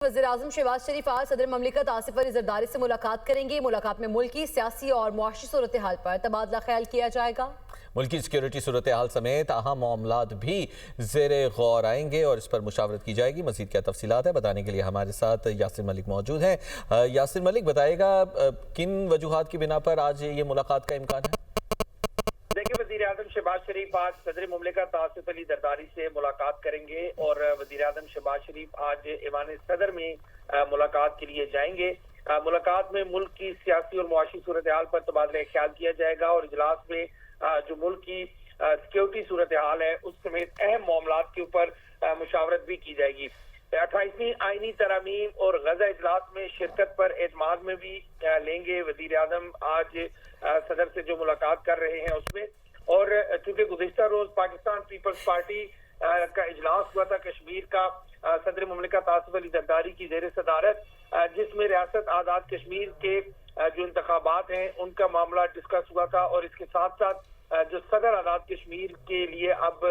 वज़ीर-ए-आज़म शहबाज शरीफ आज सदर ममलिकत आसिफ अली ज़रदारी से मुलाकात करेंगे। मुलाकात में मुल्की, सियासी और मुआशी सूरत हाल पर तबादला ख्याल किया जाएगा। मुल्की सिक्योरिटी सूरत हाल समेत अहम मामलात भी ज़ेरे गौर आएंगे और इस पर मुशावरत की जाएगी। मज़ीद क्या तफसीलात है बताने के लिए हमारे साथ यासिर मलिक मौजूद हैं। यासिर मलिक, बताएगा किन वजूहात की बिना पर आज ये मुलाकात का इम्कान है? देखिए, वज़ीर-ए-आज़म शहबाज शरीफ आज सदर मुमलिकत आसिफ अली ज़रदारी से मुलाकात करेंगे और वज़ीर-ए-आज़म शहबाज शरीफ आज ऐवान सदर में मुलाकात के लिए जाएंगे। मुलाकात में मुल्क की सियासी और मुआशी सूरत हाल पर तबादला ख्याल किया जाएगा और इजलास में जो मुल्क की सिक्योरिटी सूरत हाल है उस समेत अहम मामलात के ऊपर मुशावरत भी की जाएगी। 28वीं आईनी तरामीम और गजा इजलास में शिरकत पर एतमाद में भी लेंगे वज़ीर-ए-आज़म आज सदर से जो मुलाकात कर रहे हैं उसमें। और चूंकि गुज़िश्ता रोज पाकिस्तान पीपल्स पार्टी का इजलास हुआ था कश्मीर का सदर मुमलिकत आसिफ अली ज़रदारी की ज़ेर सदारत, जिसमें रियासत आज़ाद कश्मीर के जो इंतखाबात हैं उनका मामला डिस्कस हुआ था और इसके साथ साथ जो सदर आज़ाद कश्मीर के लिए अब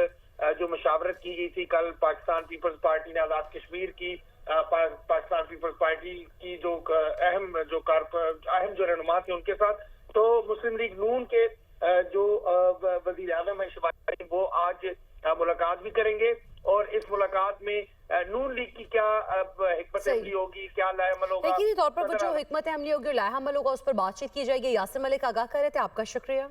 जो मशावरत की गई थी, कल पाकिस्तान पीपल्स पार्टी ने आज़ाद कश्मीर की पाकिस्तान पीपल्स पार्टी की जो अहम जो रहनुमा थे उनके साथ, तो मुस्लिम लीग नून के जो वज़ीर-ए-आज़म है शहबाज शरीफ वो आज मुलाकात भी करेंगे और इस मुलाकात में नून लीग की क्या हिकमत अमली होगी, क्या लाएअमल होगा, यकीनी तौर पर वो जो हिकमत अमली होगी, लाएअमल होगा, उस पर बातचीत की जाएगी। यासिर मलिक आगाह कर रहे थे, आपका शुक्रिया।